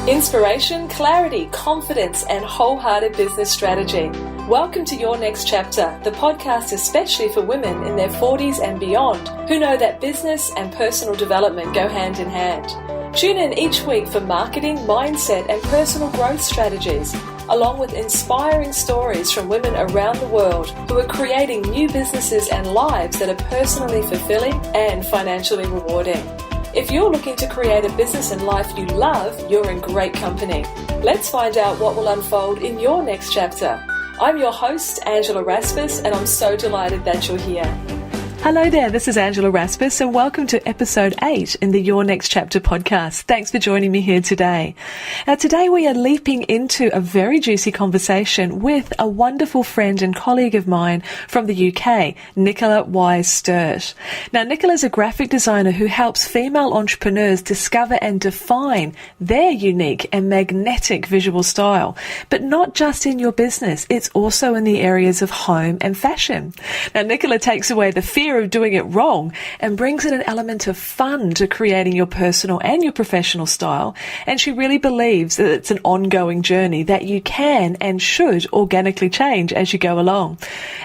Inspiration, clarity, confidence, and wholehearted business strategy. Welcome to Your Next Chapter, the podcast especially for women in their 40s and beyond who know that business and personal development go hand in hand. Tune in each week for marketing, mindset, and personal growth strategies, along with inspiring stories from women around the world who are creating new businesses and lives that are personally fulfilling and financially rewarding. If you're looking to create a business and life you love, you're in great company. Let's find out what will unfold in your next chapter. I'm your host, Angela Raspis, and I'm so delighted that you're here. Hello there, this is Angela Raspis, and welcome to episode 8 in the Your Next Chapter podcast. Thanks for joining me here today. Now, today we are leaping into a very juicy conversation with a wonderful friend and colleague of mine from the UK, Nicola Wise-Sturt. Now, Nicola is a graphic designer who helps female entrepreneurs discover and define their unique and magnetic visual style, but not just in your business, it's also in the areas of home and fashion. Now, Nicola takes away the fear of doing it wrong and brings in an element of fun to creating your personal and your professional style, and she really believes that it's an ongoing journey that you can and should organically change as you go along.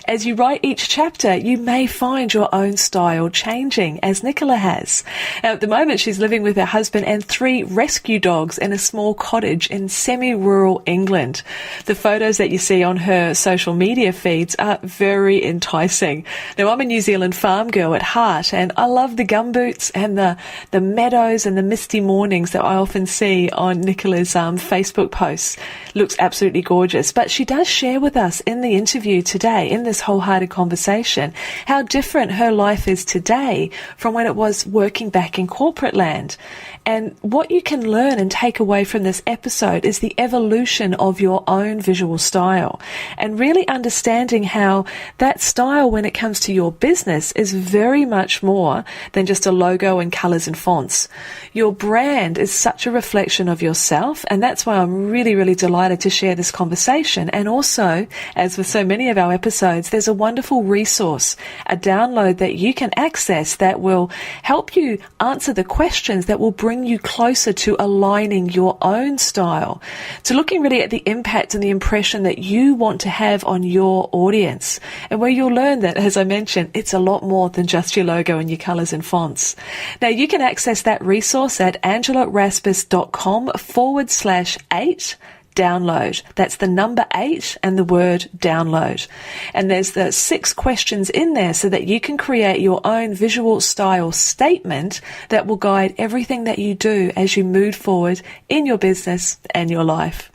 As you write each chapter, you may find your own style changing, as Nicola has. Now, at the moment, she's living with her husband and 3 rescue dogs in a small cottage in semi-rural England. The photos that you see on her social media feeds are very enticing. Now, I'm a New Zealand farm girl at heart, and I love the gumboots and the meadows and the misty mornings that I often see on Nicola's Facebook posts. Looks absolutely gorgeous. But she does share with us in the interview today, in this wholehearted conversation, how different her life is today from when it was working back in corporate land. And what you can learn and take away from this episode is the evolution of your own visual style, and really understanding how that style, when it comes to your business, is very much more than just a logo and colours and fonts. Your brand is such a reflection of yourself, and that's why I'm really, really delighted to share this conversation. And also, as with so many of our episodes, there's a wonderful resource, a download that you can access that will help you answer the questions that will bring you closer to aligning your own style, to looking really at the impact and the impression that you want to have on your audience, and where you'll learn that, as I mentioned, it's a lot more than just your logo and your colours and fonts. Now, you can access that resource at angelaraspis.com/8 download. That's the number 8 and the word download. And there's the 6 questions in there so that you can create your own visual style statement that will guide everything that you do as you move forward in your business and your life.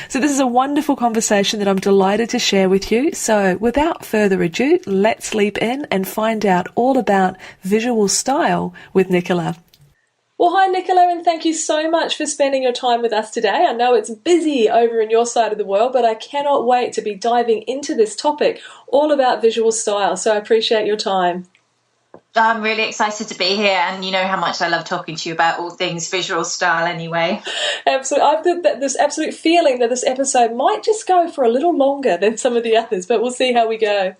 So this is a wonderful conversation that I'm delighted to share with you. So without further ado, let's leap in and find out all about visual style with Nicola. Well, hi, Nicola, and thank you so much for spending your time with us today. I know it's busy over in your side of the world, but I cannot wait to be diving into this topic all about visual style. So I appreciate your time. I'm really excited to be here, and you know how much I love talking to you about all things visual style anyway. Absolutely. I've got this absolute feeling that this episode might just go for a little longer than some of the others, but we'll see how we go.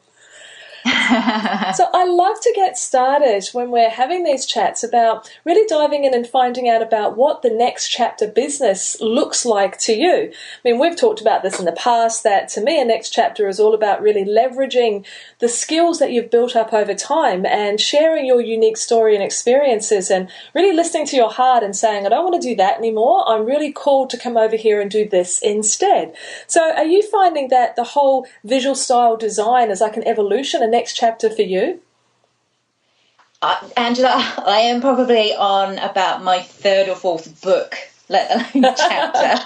So I love to get started when we're having these chats about really diving in and finding out about what the next chapter business looks like to you. I mean, we've talked about this in the past, that to me a next chapter is all about really leveraging the skills that you've built up over time and sharing your unique story and experiences, and really listening to your heart and saying, I don't want to do that anymore. I'm really called to come over here and do this instead. So are you finding that the whole visual style design is like an evolution, a next chapter for you? Angela, I am probably on about my 3rd or 4th book, let alone chapter.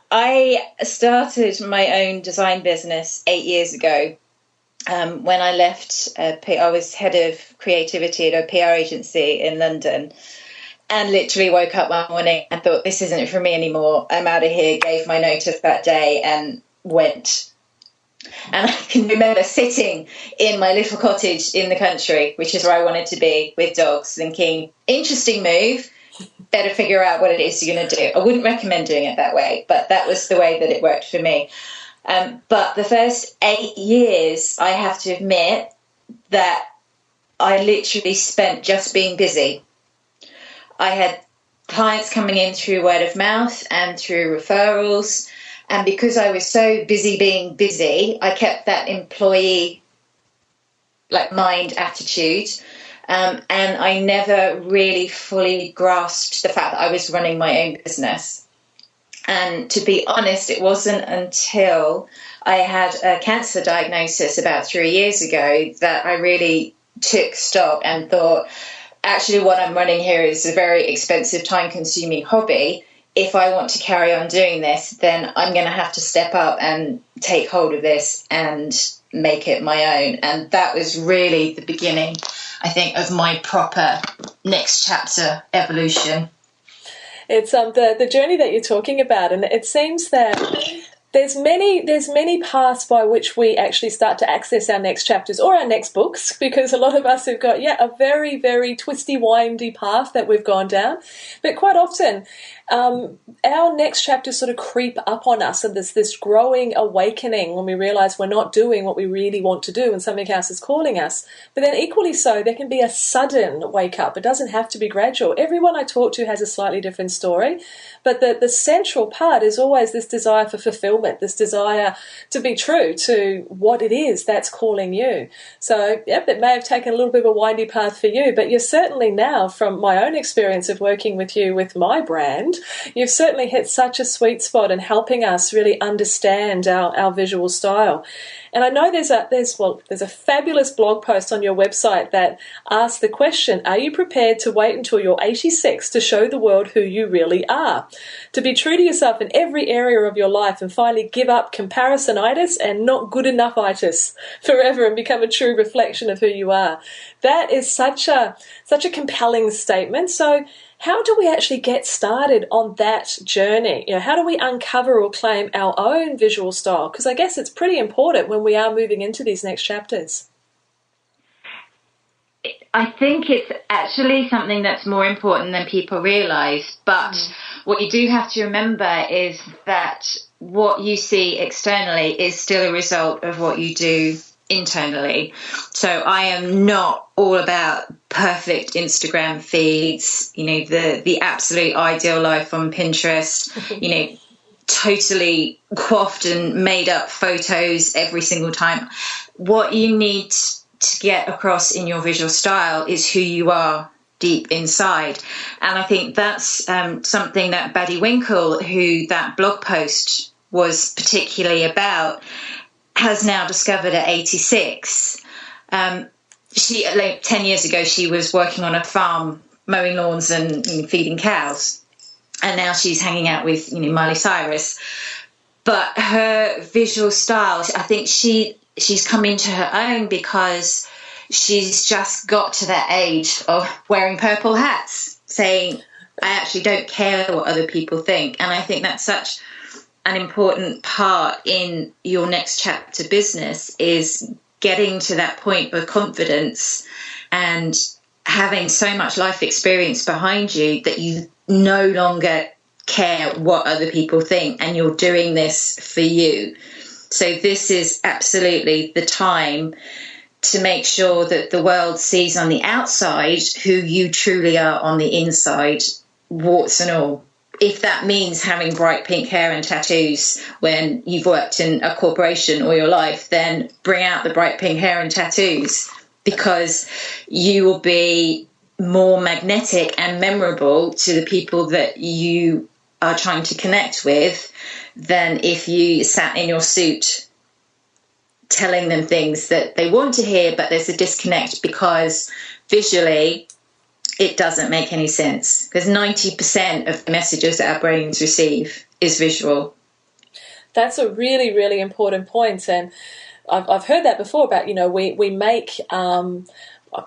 I started my own design business 8 years ago. When I left, I was head of creativity at a PR agency in London, and literally woke up one morning and thought, this isn't for me anymore. I'm out of here, gave my notice that day and went. And I can remember sitting in my little cottage in the country, which is where I wanted to be, with dogs, thinking, interesting move, better figure out what it is you're going to do. I wouldn't recommend doing it that way, but that was the way that it worked for me. But the first 8 years, I have to admit that I literally spent just being busy. I had clients coming in through word of mouth and through referrals. And because I was so busy being busy, I kept that employee mind attitude. And I never really fully grasped the fact that I was running my own business. And to be honest, it wasn't until I had a cancer diagnosis about 3 years ago that I really took stock and thought, actually, what I'm running here is a very expensive, time-consuming hobby. If I want to carry on doing this, then I'm going to have to step up and take hold of this and make it my own. And that was really the beginning, I think, of my proper next chapter evolution. It's the journey that you're talking about, and it seems that there's many paths by which we actually start to access our next chapters or our next books, because a lot of us have got a very, very twisty, windy path that we've gone down. But quite often our next chapters sort of creep up on us, and there's this growing awakening when we realise we're not doing what we really want to do and something else is calling us. But then equally so, there can be a sudden wake up. It doesn't have to be gradual. Everyone I talk to has a slightly different story, but the central part is always this desire for fulfillment, this desire to be true to what it is that's calling you. So, it may have taken a little bit of a windy path for you, but you're certainly now, from my own experience of working with you with my brand, you've certainly hit such a sweet spot in helping us really understand our visual style. And I know there's a fabulous blog post on your website that asks the question, are you prepared to wait until you're 86 to show the world who you really are? To be true to yourself in every area of your life and finally give up comparisonitis and not good enough-itis forever and become a true reflection of who you are. That is such a compelling statement. So how do we actually get started on that journey? How do we uncover or claim our own visual style? Because I guess it's pretty important when we are moving into these next chapters. I think it's actually something that's more important than people realise. But what you do have to remember is that what you see externally is still a result of what you do internally. So I am not all about perfect Instagram feeds, the absolute ideal life on Pinterest, totally coiffed and made up photos every single time. What you need to get across in your visual style is who you are deep inside. And I think that's something that Baddie Winkle, who that blog post was particularly about, has now discovered at 86. She 10 years ago, she was working on a farm, mowing lawns and feeding cows. And now she's hanging out with, Miley Cyrus. But her visual style, I think she's come into her own because she's just got to that age of wearing purple hats, saying, I actually don't care what other people think. And I think that's such an important part in your next chapter business, is getting to that point of confidence and having so much life experience behind you that you no longer care what other people think, and you're doing this for you. So this is absolutely the time to make sure that the world sees on the outside who you truly are on the inside, warts and all. If that means having bright pink hair and tattoos when you've worked in a corporation all your life, then bring out the bright pink hair and tattoos, because you will be more magnetic and memorable to the people that you are trying to connect with than if you sat in your suit telling them things that they want to hear, but there's a disconnect because visually it doesn't make any sense, because 90% of the messages that our brains receive is visual. That's a really, really important point. And I've heard that before about, we make, I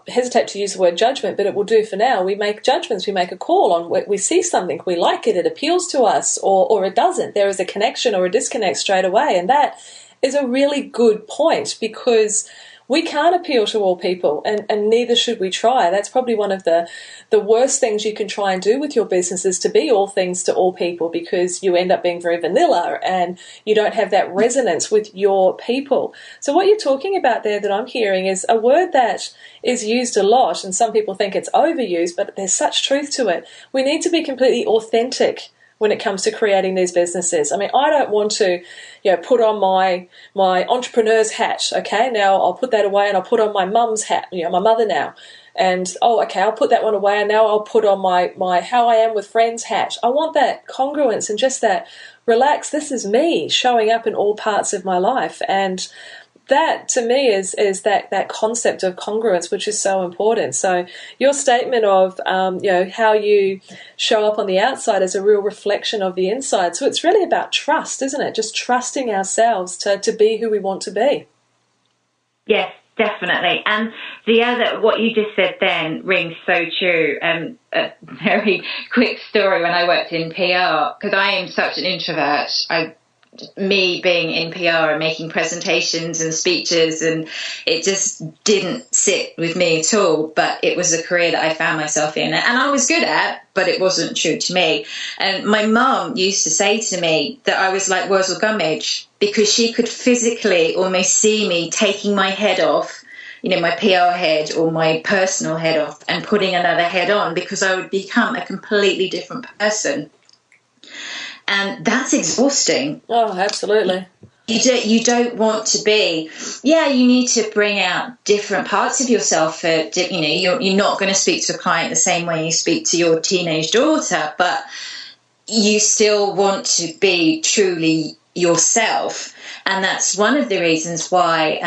hesitate to use the word judgment, but it will do for now. We make judgments, we make a call on, we see something, we like it, it appeals to us, or it doesn't. There is a connection or a disconnect straight away. And that is a really good point, because we can't appeal to all people, and neither should we try. That's probably one of the worst things you can try and do with your business, is to be all things to all people, because you end up being very vanilla and you don't have that resonance with your people. So what you're talking about there that I'm hearing is a word that is used a lot, and some people think it's overused, but there's such truth to it. We need to be completely authentic when it comes to creating these businesses. I mean, I don't want to, put on my entrepreneur's hat. Okay, now I'll put that away and I'll put on my mum's hat, my mother now. And, I'll put that one away and now I'll put on my how I am with friends hat. I want that congruence and just that relax, this is me showing up in all parts of my life. And that to me is that concept of congruence, which is so important. So your statement of how you show up on the outside is a real reflection of the inside. So it's really about trust, isn't it? Just trusting ourselves to be who we want to be. Yes, definitely. And what you just said then rings so true. A very quick story when I worked in PR, because I am such an introvert. Me being in PR and making presentations and speeches, and it just didn't sit with me at all. But it was a career that I found myself in, and I was good at, but it wasn't true to me. And my mum used to say to me that I was like Wurzel Gummidge, because she could physically almost see me taking my head off, my PR head or my personal head off, and putting another head on, because I would become a completely different person. And that's exhausting. Oh, absolutely. You don't want to be. Yeah, you need to bring out different parts of yourself. You're not going to speak to a client the same way you speak to your teenage daughter, but you still want to be truly yourself. And that's one of the reasons why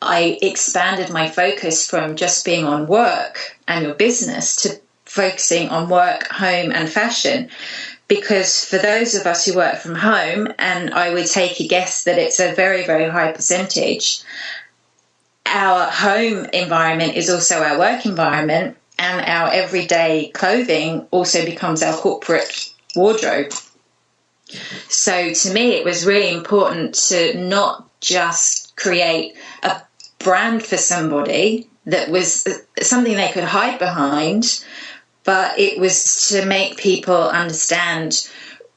I expanded my focus from just being on work and your business to focusing on work, home, and fashion. Because for those of us who work from home, and I would take a guess that it's a very, very high percentage, our home environment is also our work environment, and our everyday clothing also becomes our corporate wardrobe. So to me, it was really important to not just create a brand for somebody that was something they could hide behind, but it was to make people understand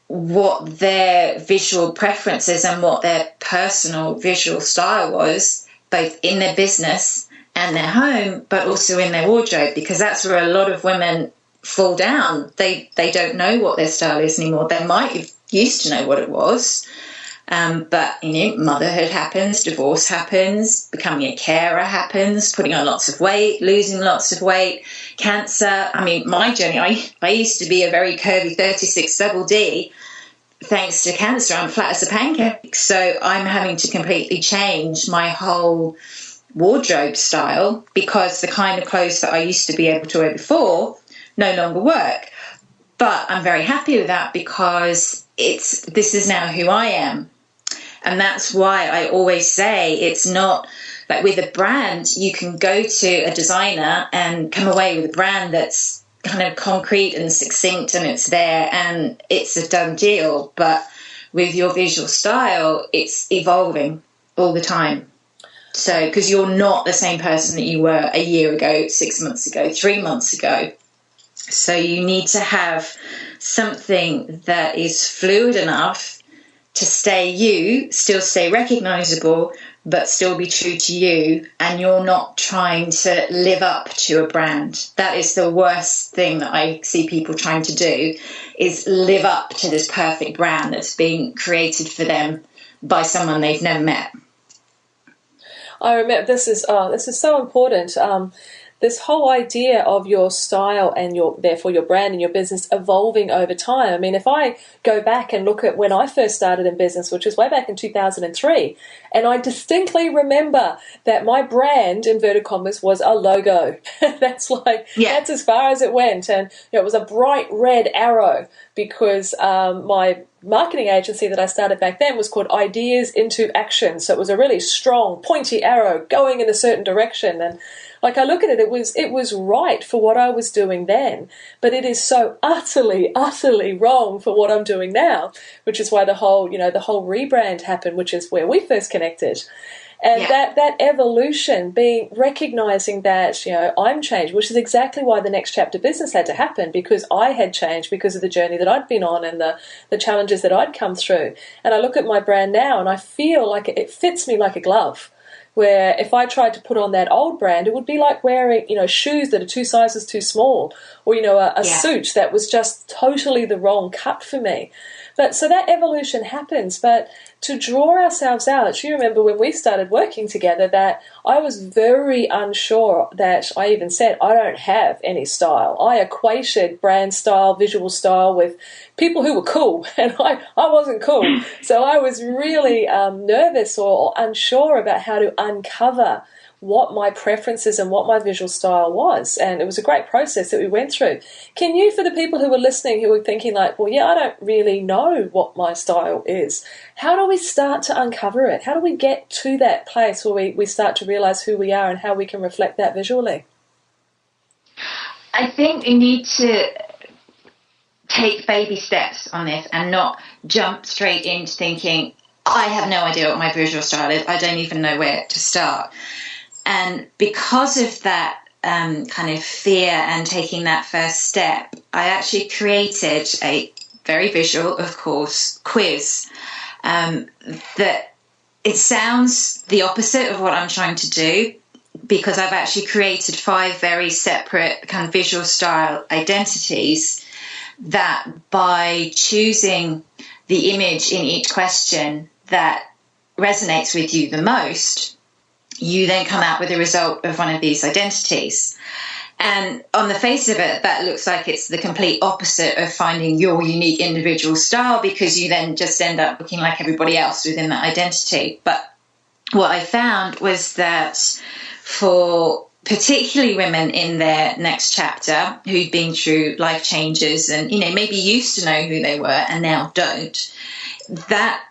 what their visual preferences and what their personal visual style was, both in their business and their home, but also in their wardrobe, because that's where a lot of women fall down. They don't know what their style is anymore. They might have used to know what it was, but motherhood happens, divorce happens, becoming a carer happens, putting on lots of weight, losing lots of weight, cancer. I mean, my journey, I used to be a very curvy 36 double D. Thanks to cancer, I'm flat as a pancake. So I'm having to completely change my whole wardrobe style, because the kind of clothes that I used to be able to wear before no longer work. But I'm very happy with that, because this is now who I am. And that's why I always say it's not like with a brand, you can go to a designer and come away with a brand that's kind of concrete and succinct, and it's there and it's a done deal. But with your visual style, it's evolving all the time. So, because you're not the same person that you were a year ago, 6 months ago, 3 months ago. So you need to have something that is fluid enough to stay you, still stay recognizable, but still be true to you, and you're not trying to live up to a brand. That is the worst thing that I see people trying to do, is live up to this perfect brand that's being created for them by someone they've never met. I remember this is so important. This whole idea of your style and therefore your brand and your business evolving over time. I mean, if I go back and look at when I first started in business, which was way back in 2003, and I distinctly remember that my brand, inverted commas, was a logo. That's as far as it went. And it was a bright red arrow, because my marketing agency that I started back then was called Ideas into Action. So it was a really strong, pointy arrow going in a certain direction. And I look at it, it was right for what I was doing then, but it is so utterly, utterly wrong for what I'm doing now, which is why the whole rebrand happened, which is where we first connected. And Yeah. that evolution, recognizing that, I'm changed, which is exactly why the Next Chapter Business had to happen, because I had changed because of the journey that I'd been on and the challenges that I'd come through. And I look at my brand now and I feel like it fits me like a glove. Where if I tried to put on that old brand, it would be like wearing, shoes that are 2 sizes too small, or, a suit that was just totally the wrong cut for me. But so that evolution happens. But to draw ourselves out, you remember when we started working together that I was very unsure, that I even said, I don't have any style. I equated brand style, visual style with people who were cool, and I wasn't cool. So I was really nervous or unsure about how to uncover what my preferences and what my visual style was. And it was a great process that we went through. Can you, for the people who were listening, who were thinking like, well, yeah, I don't really know what my style is, how do we start to uncover it? How do we get to that place where we start to realize who we are and how we can reflect that visually? I think we need to take baby steps on this and not jump straight into thinking, I have no idea what my visual style is. I don't even know where to start. And because of that kind of fear and taking that first step, I actually created a very visual, of course, quiz that it sounds the opposite of what I'm trying to do, because I've actually created 5 very separate kind of visual style identities that by choosing the image in each question that resonates with you the most, you then come out with a result of one of these identities. And on the face of it, that looks like it's the complete opposite of finding your unique individual style, because you then just end up looking like everybody else within that identity. But what I found was that for particularly women in their next chapter who've been through life changes and, maybe used to know who they were and now don't, that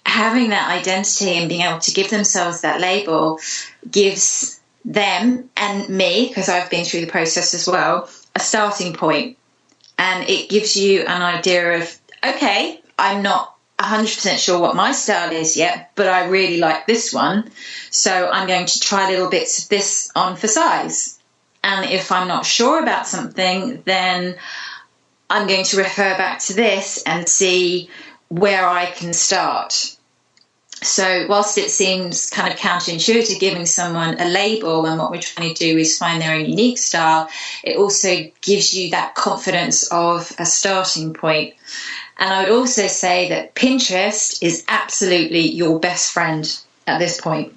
having that identity and being able to give themselves that label gives them and me, because I've been through the process as well, a starting point. And it gives you an idea of, okay, I'm not 100% sure what my style is yet, but I really like this one. So I'm going to try little bits of this on for size. And if I'm not sure about something, then I'm going to refer back to this and see where I can start. So whilst it seems kind of counterintuitive giving someone a label, and what we're trying to do is find their own unique style, it also gives you that confidence of a starting point. And I would also say that Pinterest is absolutely your best friend at this point.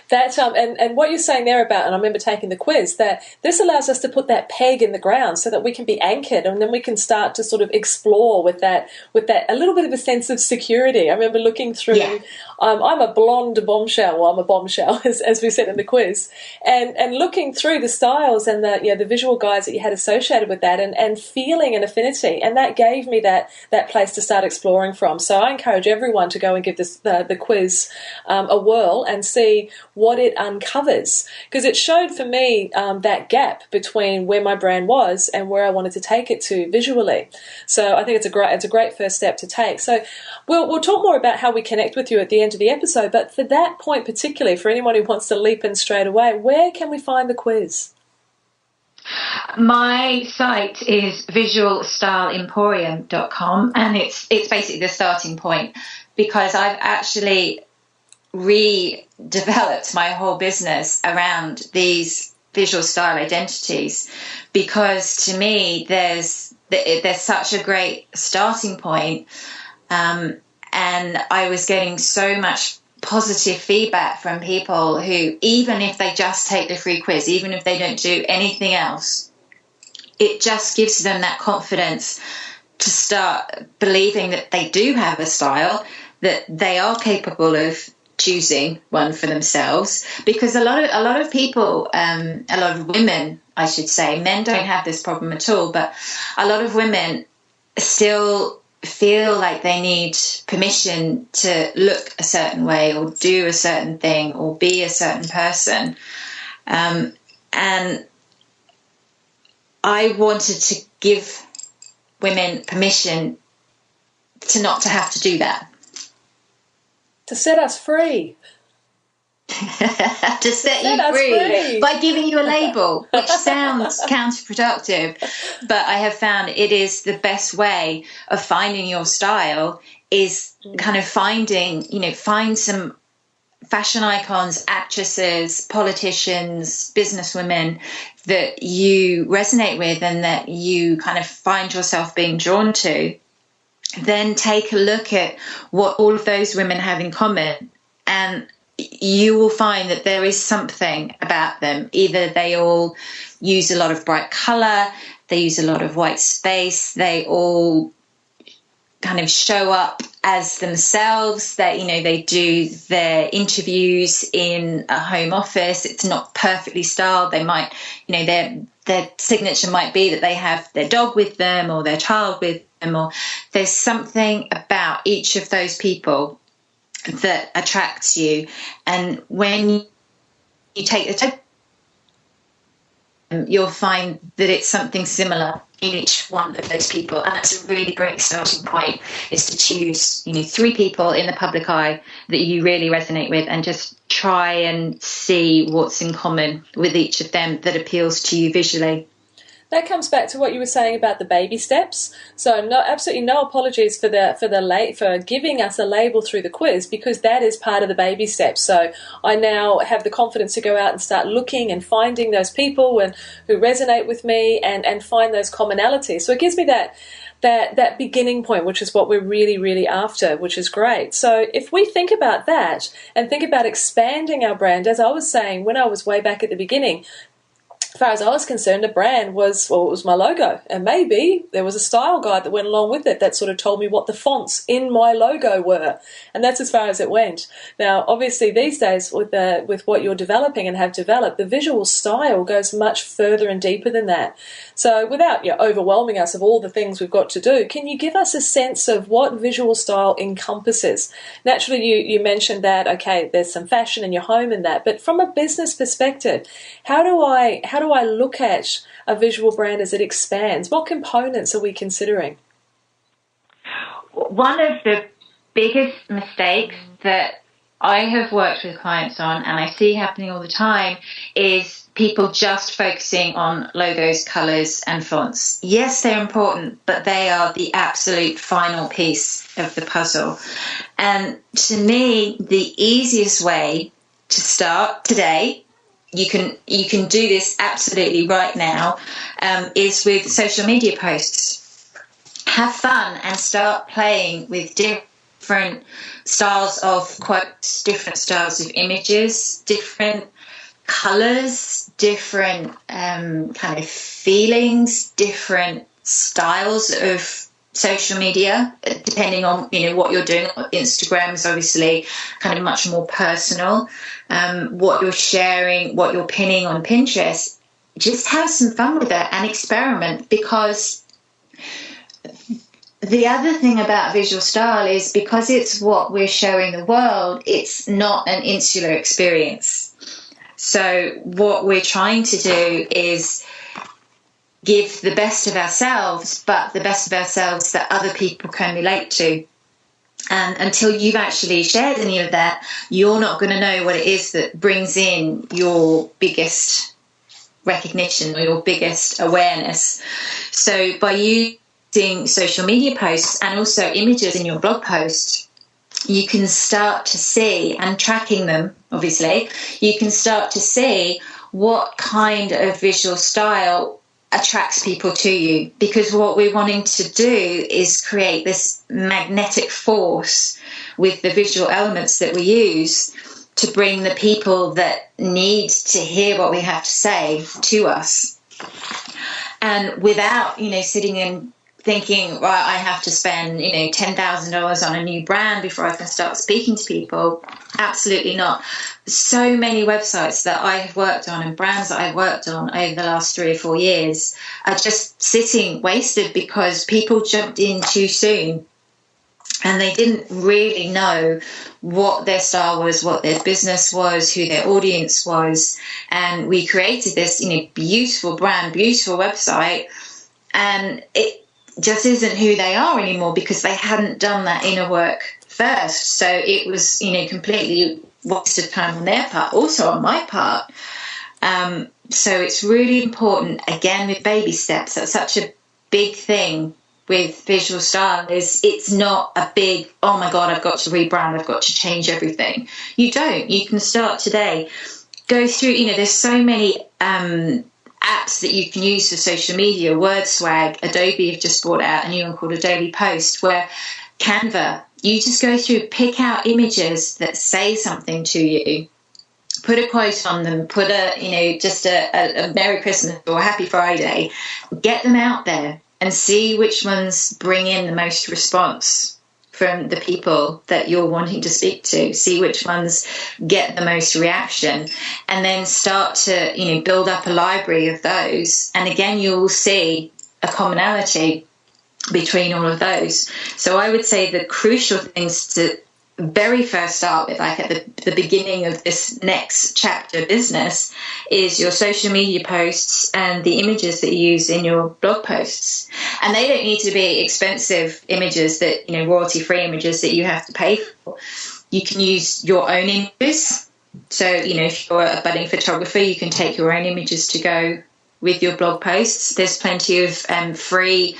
That and what you're saying there about, and I remember taking the quiz, that this allows us to put that peg in the ground so that we can be anchored, and then we can start to sort of explore with that a little bit of a sense of security. I remember looking through. Yeah. I'm a blonde bombshell. Well, I'm a bombshell, as we said in the quiz, and looking through the styles and the visual guides that you had associated with that, and feeling an affinity, and that gave me that place to start exploring from. So I encourage everyone to go and give this the quiz a whirl and see what it uncovers, because it showed for me that gap between where my brand was and where I wanted to take it to visually. So I think it's a great first step to take. So we'll talk more about how we connect with you at the end of the episode, but for that point particularly, for anyone who wants to leap in straight away, where can we find the quiz? My site is visualstyleemporium.com, and it's basically the starting point, because I've actually redeveloped my whole business around these visual style identities, because to me there's such a great starting point, and I was getting so much positive feedback from people who, even if they just take the free quiz, even if they don't do anything else, it just gives them that confidence to start believing that they do have a style, that they are capable of choosing one for themselves. Because a lot of people, a lot of women, I should say, men don't have this problem at all, but a lot of women still feel like they need permission to look a certain way or do a certain thing or be a certain person. And I wanted to give women permission to not to have to do that. To set us free. to set you free by giving you a label, which sounds counterproductive, but I have found it is the best way of finding your style, is kind of find some fashion icons, actresses, politicians, businesswomen that you resonate with and that you kind of find yourself being drawn to. Then take a look at what all of those women have in common, and you will find that there is something about them. Either they all use a lot of bright color, they use a lot of white space, they all kind of show up as themselves. That, they do their interviews in a home office. It's not perfectly styled. They might, their signature might be that they have their dog with them or their child with them, or there's something about each of those people that attracts you. And when you take the time, you'll find that it's something similar in each one of those people. And that's a really great starting point, is to choose 3 people in the public eye that you really resonate with, and just try and see what's in common with each of them that appeals to you visually. That comes back to what you were saying about the baby steps. So absolutely no apologies for giving us a label through the quiz, because that is part of the baby steps. So I now have the confidence to go out and start looking and finding those people who resonate with me and find those commonalities. So it gives me that beginning point, which is what we're really, really after, which is great. So if we think about that and think about expanding our brand, as I was saying when I was way back at the beginning, as far as I was concerned, a brand was my logo, and maybe there was a style guide that went along with it that sort of told me what the fonts in my logo were, and that's as far as it went. Now, obviously, these days with what you're developing and have developed, the visual style goes much further and deeper than that. So, without overwhelming us of all the things we've got to do, can you give us a sense of what visual style encompasses? Naturally, you mentioned that there's some fashion in your home and that, but from a business perspective, how do I look at a visual brand as it expands? What components are we considering? One of the biggest mistakes that I have worked with clients on, and I see happening all the time, is people just focusing on logos, colours and fonts. Yes, they're important, but they are the absolute final piece of the puzzle. And to me, the easiest way to start today, you can do this absolutely right now, is with social media posts. Have fun and start playing with different styles of quotes, different styles of images, different colours, different kind of feelings, different styles of social media, depending on what you're doing. Instagram is obviously kind of much more personal. What you're sharing, what you're pinning on Pinterest, just have some fun with it and experiment, because the other thing about visual style is, because it's what we're showing the world, it's not an insular experience. So what we're trying to do is give the best of ourselves, but the best of ourselves that other people can relate to. And until you've actually shared any of that, you're not going to know what it is that brings in your biggest recognition or your biggest awareness. So by using social media posts and also images in your blog post, you can start to see, and tracking them, obviously, you can start to see what kind of visual style attracts people to you. Because what we're wanting to do is create this magnetic force with the visual elements that we use to bring the people that need to hear what we have to say to us. And without, sitting and thinking, right, I have to spend, $10,000 on a new brand before I can start speaking to people. Absolutely not. So many websites that I have worked on and brands that I've worked on over the last 3 or 4 years are just sitting wasted because people jumped in too soon and they didn't really know what their style was, what their business was, who their audience was. And we created this, beautiful brand, beautiful website, and it just isn't who they are anymore because they hadn't done that inner work first. So it was, completely waste of time on their part, also on my part. So it's really important, again, with baby steps. That's such a big thing with visual style, is it's not a big, oh my God, I've got to rebrand, I've got to change everything. You don't. You can start today. Go through, there's so many apps that you can use for social media. WordSwag, Adobe have just brought out a new one called Adobe Post, where Canva, you just go through, pick out images that say something to you, put a quote on them, put just a Merry Christmas or a Happy Friday, get them out there and see which ones bring in the most response from the people that you're wanting to speak to, see which ones get the most reaction, and then start to, build up a library of those. And again, you'll see a commonality between all of those. So I would say the crucial things to very first start with, like at the beginning of this next chapter business, is your social media posts and the images that you use in your blog posts. And they don't need to be expensive images that, royalty-free images that you have to pay for. You can use your own images. So, if you're a budding photographer, you can take your own images to go with your blog posts. There's plenty of free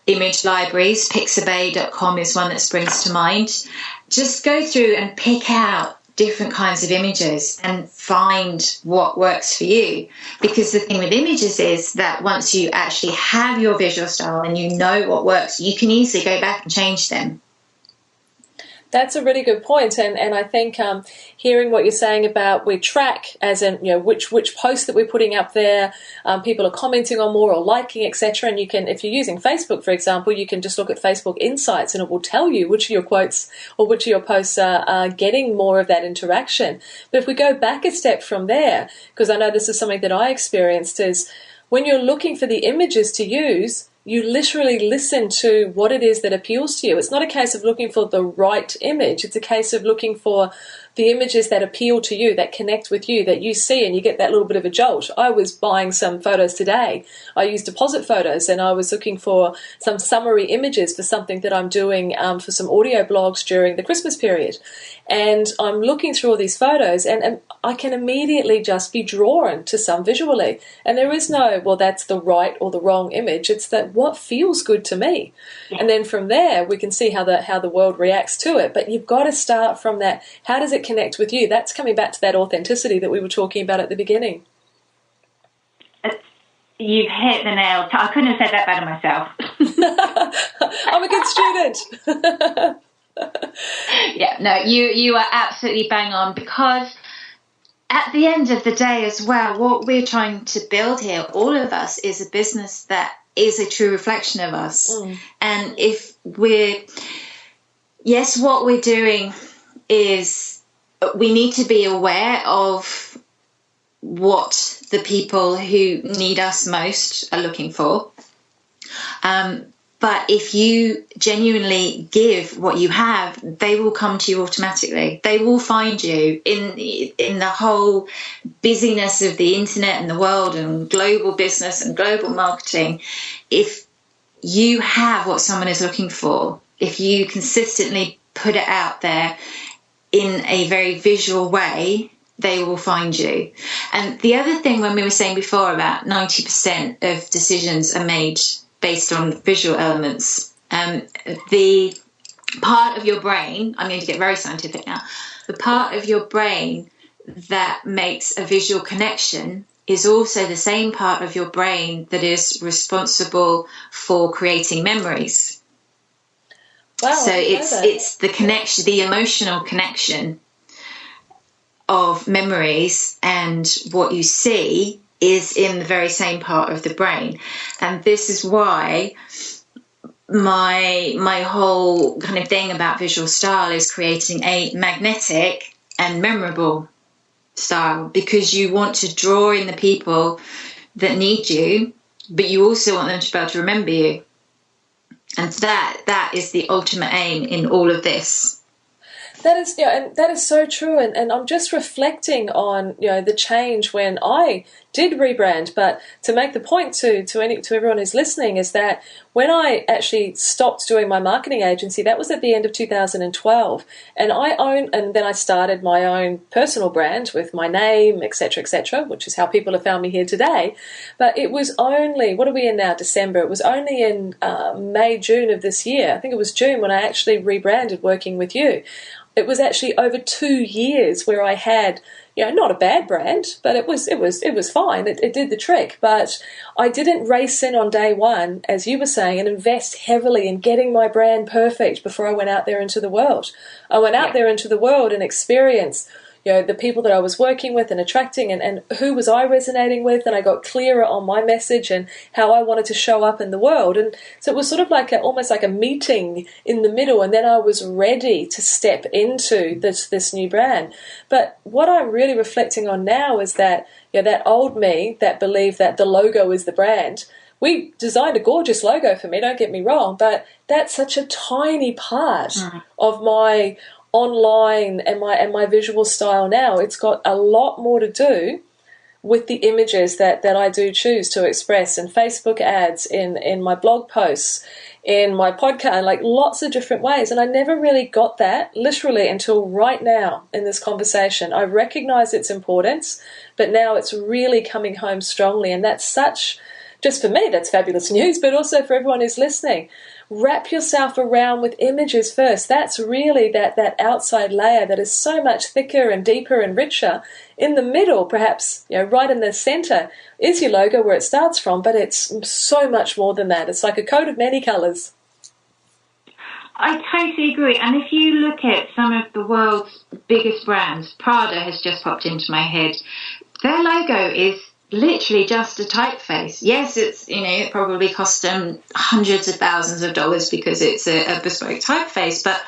image libraries. Pixabay.com is one that springs to mind. Just go through and pick out different kinds of images and find what works for you. Because the thing with images is that once you actually have your visual style and you know what works, you can easily go back and change them. That's a really good point, and I think hearing what you're saying about we track as in which posts that we're putting up there, people are commenting on more or liking, etc. And you can, if you're using Facebook, for example, you can just look at Facebook Insights and it will tell you which of your quotes or which of your posts are getting more of that interaction. But if we go back a step from there, because I know this is something that I experienced, is when you're looking for the images to use, you literally listen to what it is that appeals to you. It's not a case of looking for the right image. It's a case of looking for the images that appeal to you, that connect with you, that you see, and you get that little bit of a jolt. I was buying some photos today. I used deposit photos, and I was looking for some summary images for something that I'm doing for some audio blogs during the Christmas period. And I'm looking through all these photos, and I can immediately just be drawn to some visually. And there is no, well, that's the right or the wrong image. It's that what feels good to me. Yeah. And then from there, we can see how the world reacts to it. But you've got to start from that. How does it connect with you? That's coming back to that authenticity that we were talking about at the beginning. You've hit the nail. I couldn't have said that better myself. I'm a good student. Yeah, no, you are absolutely bang on, because at the end of the day as well, what we're trying to build here, all of us, is a business that is a true reflection of us. And if what we're doing is we need to be aware of what the people who need us most are looking for. But if you genuinely give what you have, they will come to you automatically. They will find you in the whole busyness of the internet and the world and global business and global marketing. If you have what someone is looking for, if you consistently put it out there in a very visual way, they will find you. And the other thing, when we were saying before about 90% of decisions are made based on visual elements, the part of your brain, I'm going to get very scientific now, the part of your brain that makes a visual connection is also the same part of your brain that is responsible for creating memories. Wow, so it's the connection, the emotional connection of memories and what you see is in the very same part of the brain. And this is why my whole kind of thing about visual style is creating a magnetic and memorable style, because you want to draw in the people that need you, but you also want them to be able to remember you. And that is the ultimate aim in all of this. That is, and that is so true. And I'm just reflecting on, the change when I did rebrand. But to make the point to everyone who's listening is that when I actually stopped doing my marketing agency, that was at the end of 2012, and then I started my own personal brand with my name, etc., which is how people have found me here today. But it was only, what are we in now, December? It was only in May, June of this year. I think it was June when I actually rebranded working with you. It was actually over 2 years where I had, not a bad brand, but it was fine. It did the trick. But I didn't race in on day one, as you were saying, and invest heavily in getting my brand perfect before I went out there into the world. I went out there into the world and experienced the people that I was working with and attracting, and who was I resonating with, and I got clearer on my message and how I wanted to show up in the world. And so it was sort of like almost like a meeting in the middle, and then I was ready to step into this new brand. But what I'm really reflecting on now is that that old me that believed that the logo is the brand. We designed a gorgeous logo for me, don't get me wrong, but that's such a tiny part of my online and my visual style now. It's got a lot more to do with the images that I do choose to express in Facebook ads, in my blog posts, in my podcast, like lots of different ways. And I never really got that literally until right now in this conversation. I recognize its importance, but now it's really coming home strongly. And that's just for me, that's fabulous news, but also for everyone who's listening. Wrap yourself around with images first. That's really that outside layer that is so much thicker and deeper and richer. In the middle, perhaps, right in the center, is your logo where it starts from, but it's so much more than that. It's like a coat of many colors. I totally agree. And if you look at some of the world's biggest brands, Prada has just popped into my head. Their logo is literally just a typeface. Yes, it's, it probably cost them hundreds of thousands of dollars because it's a bespoke typeface. But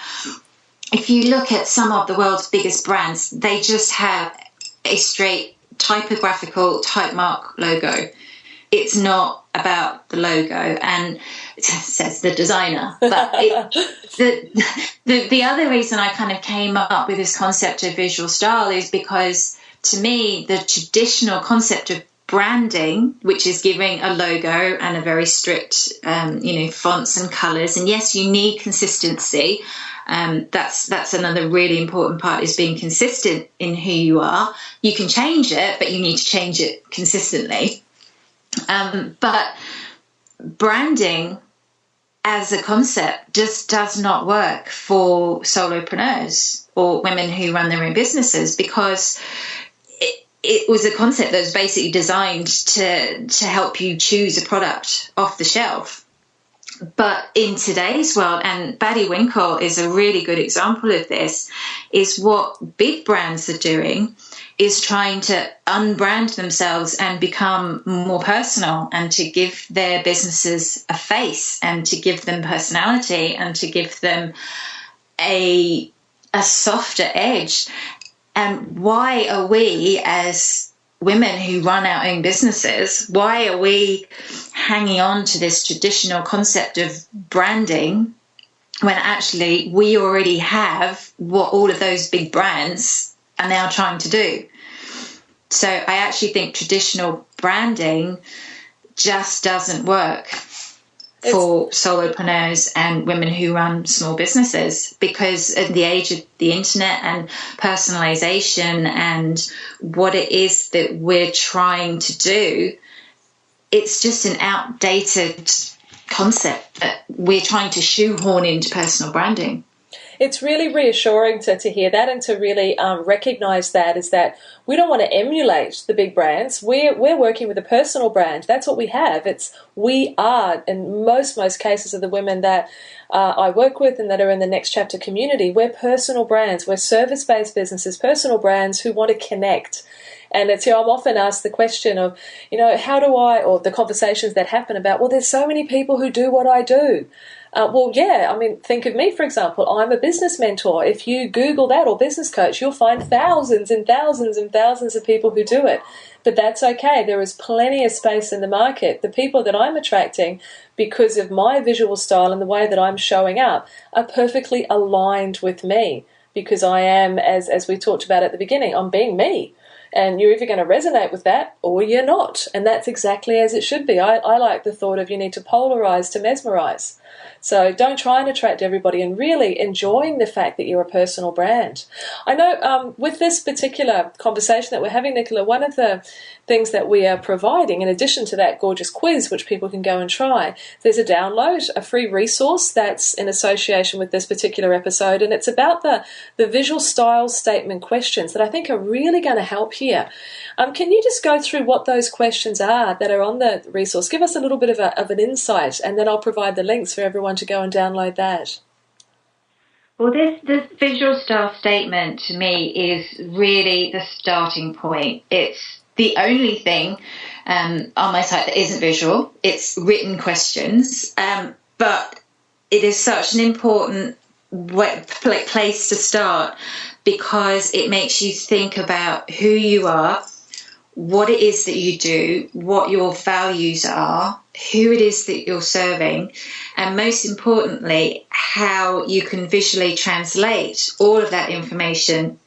if you look at some of the world's biggest brands, they just have a straight typographical type mark logo. It's not about the logo, and it says the designer. But the other reason I kind of came up with this concept of visual style is because, to me, the traditional concept of branding, which is giving a logo and a very strict, fonts and colours, and yes, you need consistency. That's another really important part, is being consistent in who you are. You can change it, but you need to change it consistently. But branding as a concept just does not work for solopreneurs or women who run their own businesses, because it was a concept that was basically designed to help you choose a product off the shelf. But in today's world, and Baddie Winkle is a really good example of this, is what big brands are doing is trying to unbrand themselves and become more personal, and to give their businesses a face, and to give them personality, and to give them a softer edge. And why are we, as women who run our own businesses, why are we hanging on to this traditional concept of branding when actually we already have what all of those big brands are now trying to do? So I actually think traditional branding just doesn't work for solopreneurs and women who run small businesses, because in the age of the internet and personalization and what it is that we're trying to do, it's just an outdated concept that we're trying to shoehorn into personal branding. It's really reassuring to hear that, and to really recognize that, is that we don't want to emulate the big brands. We're working with a personal brand. That's what we have. We are, in most cases of the women that I work with and that are in the Next Chapter community, we're personal brands. We're service-based businesses, personal brands who want to connect. And it's, I'm often asked the question of, how do I, or the conversations that happen about, well, there's so many people who do what I do. Think of me, for example. I'm a business mentor. If you Google that, or business coach, you'll find thousands and thousands and thousands of people who do it. But that's okay. There is plenty of space in the market. The people that I'm attracting, because of my visual style and the way that I'm showing up, are perfectly aligned with me. because I am, as we talked about at the beginning, I'm being me. And you're either going to resonate with that or you're not. And that's exactly as it should be. I like the thought of you need to polarize to mesmerize. So don't try and attract everybody, and really enjoying the fact that you're a personal brand. I know with this particular conversation that we're having, Nicola, one of the things that we are providing, in addition to that gorgeous quiz, which people can go and try, there's a download, a free resource that's in association with this particular episode, and it's about the visual style statement questions that I think are really going to help here. Can you just go through what those questions are that are on the resource? Give us a little bit of an insight, and then I'll provide the links for everyone to go and download that. Well, this visual style statement to me is really the starting point. It's the only thing on my site that isn't visual. It's written questions, but it is such an important place to start, because it makes you think about who you are, what it is that you do, what your values are, who it is that you're serving, and most importantly, how you can visually translate all of that information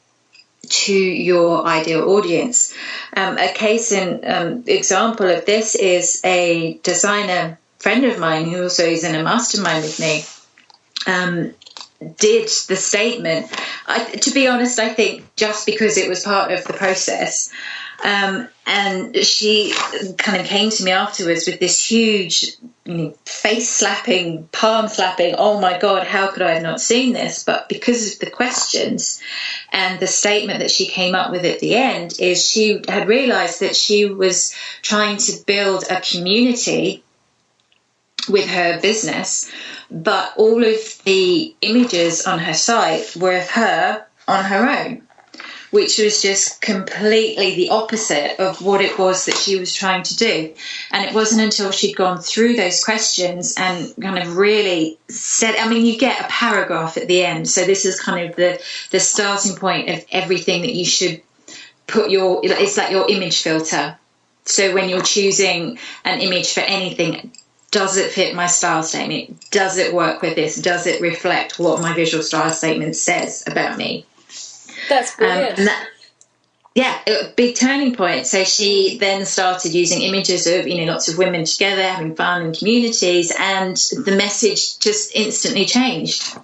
to your ideal audience. A case in example of this is a designer friend of mine who also is in a mastermind with me. Did the statement, to be honest, I think just because it was part of the process. And she kind of came to me afterwards with this huge face slapping, palm slapping, oh my God, how could I have not seen this? But because of the questions and the statement that she came up with at the end, is she had realized that she was trying to build a community with her business, but all of the images on her site were of her on her own, which was just completely the opposite of what it was that she was trying to do. And it wasn't until she'd gone through those questions and kind of really said, I mean, you get a paragraph at the end. So this is kind of the starting point of everything that you should put it's like your image filter. So when you're choosing an image for anything, does it fit my style statement? Does it work with this? Does it reflect what my visual style statement says about me? That's brilliant. A big turning point. So she then started using images of lots of women together having fun in communities, and the message just instantly changed.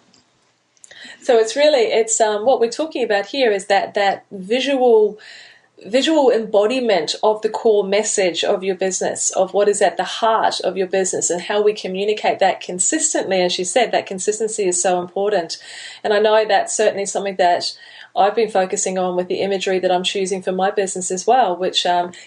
So it's what we're talking about here is that visual embodiment of the core message of your business, of what is at the heart of your business, and how we communicate that consistently. As you said, that consistency is so important. And I know that's certainly something that I've been focusing on with the imagery that I'm choosing for my business as well, which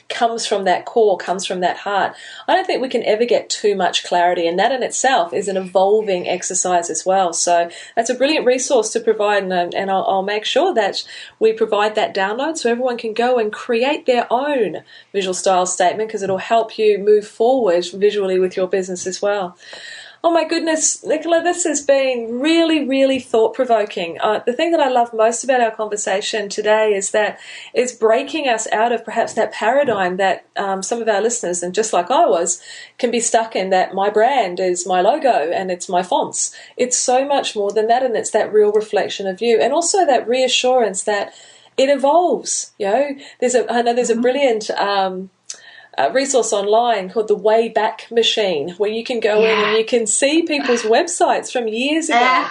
comes from that core, comes from that heart. I don't think we can ever get too much clarity, and that in itself is an evolving exercise as well. So that's a brilliant resource to provide, and I'll make sure that we provide that download so everyone can go and create their own visual style statement, because it'll help you move forward visually with your business as well. Oh my goodness, Nicola, this has been really, really thought-provoking. The thing that I love most about our conversation today is that it's breaking us out of perhaps that paradigm that some of our listeners, and just like I was, can be stuck in, that my brand is my logo and it's my fonts. It's so much more than that, and it's that real reflection of you, and also that reassurance that it evolves. I know there's a brilliant resource online called the Wayback Machine, where you can go in and you can see people's websites from years ago.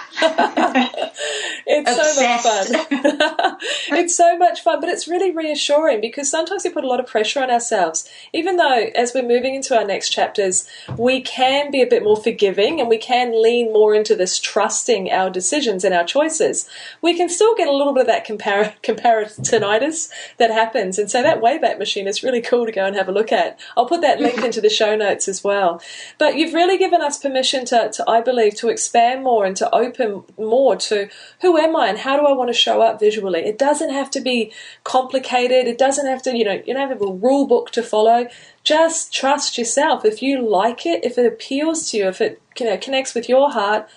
It's Obsessed. so much fun. It's so much fun, but it's really reassuring, because sometimes we put a lot of pressure on ourselves. Even though as we're moving into our next chapters, we can be a bit more forgiving and we can lean more into this trusting our decisions and our choices, we can still get a little bit of that comparisonitis that happens. And so that Wayback Machine is really cool to go and have a look at. I'll put that link into the show notes as well. But you've really given us permission to I believe, to expand more and to open more to who am I and how do I want to show up visually. It doesn't have to be complicated. It doesn't have to, you don't have a rule book to follow. Just trust yourself. If you like it, if it appeals to you, if it connects with your heart,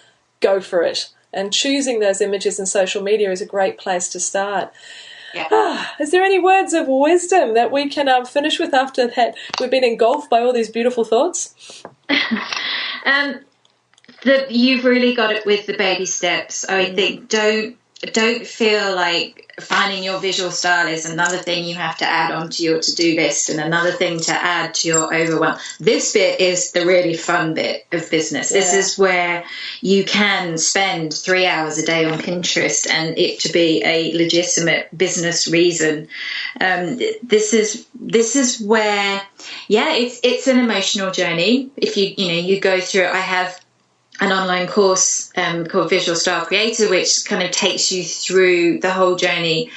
go for it. And choosing those images in social media is a great place to start. Yeah. Is there any words of wisdom that we can finish with after that we've been engulfed by all these beautiful thoughts? You've really got it with the baby steps. I think don't don't feel like finding your visual style is another thing you have to add onto your to-do list and another thing to add to your overwhelm. This bit is the really fun bit of business. Yeah. This is where you can spend 3 hours a day on Pinterest and it to be a legitimate business reason. This is where, it's an emotional journey. If you go through it. I have an online course called Visual Style Creator, which kind of takes you through the whole journey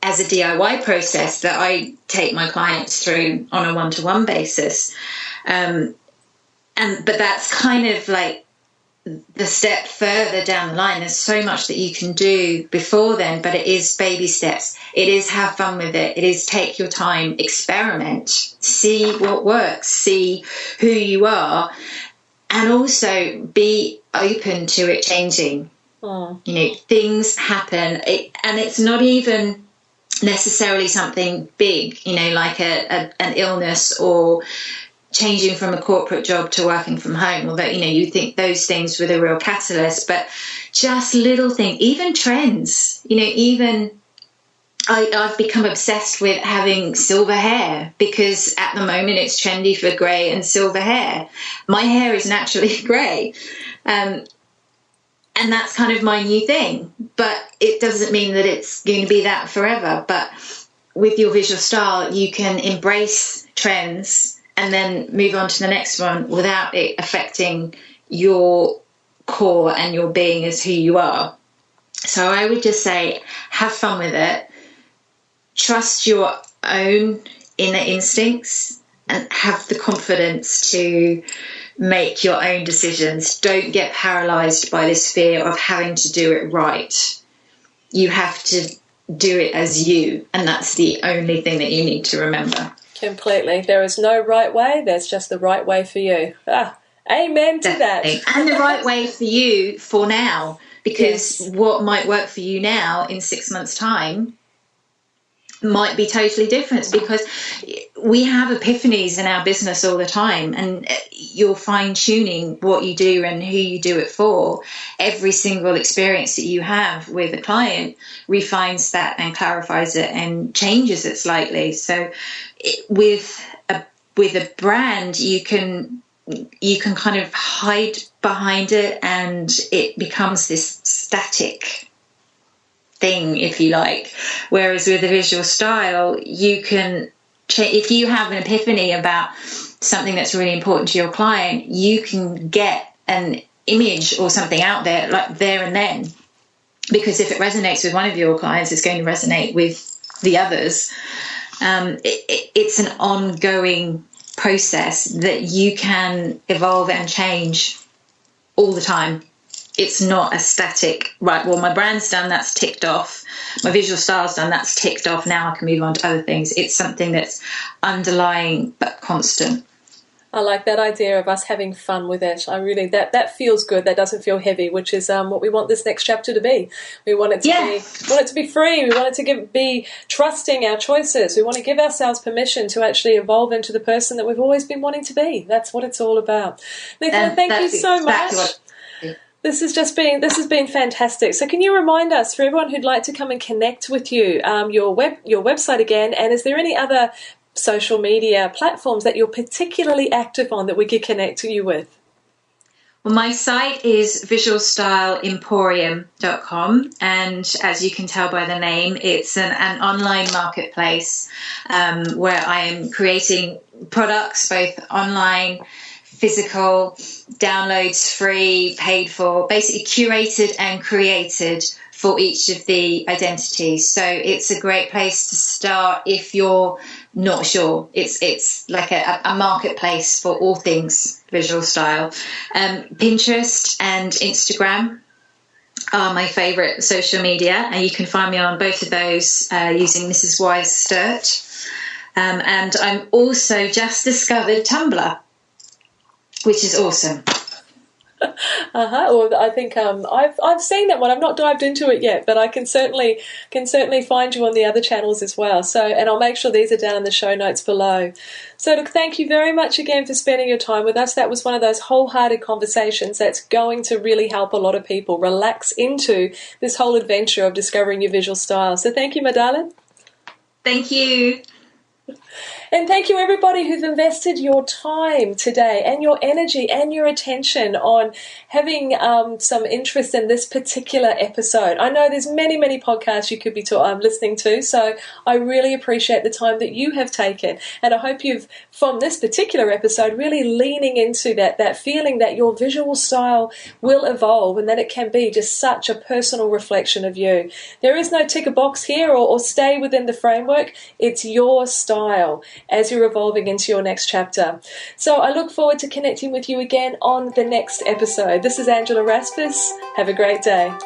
as a DIY process that I take my clients through on a one-to-one basis. But that's kind of like the step further down the line. There's so much that you can do before then, but it is baby steps. It is have fun with it. It is take your time, experiment, see what works, see who you are, and also be open to it changing. Things happen, and it's not even necessarily something big, like an illness or changing from a corporate job to working from home, although, you think those things were the real catalyst, but just little things, even trends, even I've become obsessed with having silver hair because at the moment it's trendy for grey and silver hair. My hair is naturally grey. And that's kind of my new thing. But it doesn't mean that it's going to be that forever. But with your visual style, you can embrace trends and then move on to the next one without it affecting your core and your being as who you are. So I would just say, have fun with it. Trust your own inner instincts and have the confidence to make your own decisions. Don't get paralyzed by this fear of having to do it right. You have to do it as you, and that's the only thing that you need to remember. Completely. There is no right way. There's just the right way for you. Amen to Definitely. that. And the right way for you for now, because what might work for you now in 6 months' time might be totally different, because we have epiphanies in our business all the time, and you're fine-tuning what you do and who you do it for. Every single experience that you have with a client refines that and clarifies it and changes it slightly. So with a brand, you can kind of hide behind it and it becomes this static thing, if you like. Whereas with a visual style, you can if you have an epiphany about something that's really important to your client, you can get an image or something out there like there and then, because if it resonates with one of your clients, it's going to resonate with the others. It's an ongoing process that you can evolve and change all the time. It's not a static, right, well, my brand's done, that's ticked off. My visual style's done, that's ticked off. Now I can move on to other things. It's something that's underlying but constant. I like that idea of us having fun with it. I really, that feels good. That doesn't feel heavy, which is what we want this next chapter to be. We want it to be free. We want it to be trusting our choices. We want to give ourselves permission to actually evolve into the person that we've always been wanting to be. That's what it's all about. Nicola, thank you so much. This has been fantastic. So can you remind us, for everyone who'd like to come and connect with you, your website again, and is there any other social media platforms that you're particularly active on that we could connect to you with? Well, my site is visualstyleemporium.com, and as you can tell by the name, it's an online marketplace where I am creating products, both online, physical, downloads, free, paid for, basically curated and created for each of the identities. So it's a great place to start if you're not sure. It's like a marketplace for all things visual style. Pinterest and Instagram are my favourite social media, and you can find me on both of those using Mrs. Wise-Sturt. And I'm also just discovered Tumblr, which is awesome. Well, I think I've seen that one. I've not dived into it yet, but I can certainly find you on the other channels as well. So, and I'll make sure these are down in the show notes below. So, look, thank you very much again for spending your time with us. That was one of those wholehearted conversations that's going to really help a lot of people relax into this whole adventure of discovering your visual style. So, thank you, my darling. Thank you. And thank you, everybody who's invested your time today and your energy and your attention on having some interest in this particular episode. I know there's many, many podcasts you could be listening to, so I really appreciate the time that you have taken. And I hope you've, from this particular episode, really leaning into that feeling that your visual style will evolve and that it can be just such a personal reflection of you. There is no tick a box here or stay within the framework. It's your style as you're evolving into your next chapter. So I look forward to connecting with you again on the next episode. This is Angela Raspis. Have a great day.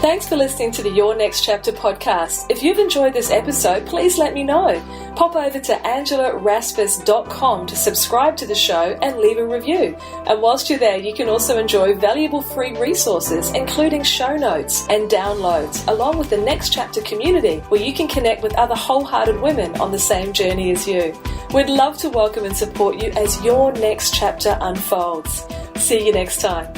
Thanks for listening to the Your Next Chapter podcast. If you've enjoyed this episode, please let me know. Pop over to angelaraspis.com to subscribe to the show and leave a review. And whilst you're there, you can also enjoy valuable free resources, including show notes and downloads, along with the Next Chapter community, where you can connect with other wholehearted women on the same journey as you. We'd love to welcome and support you as your next chapter unfolds. See you next time.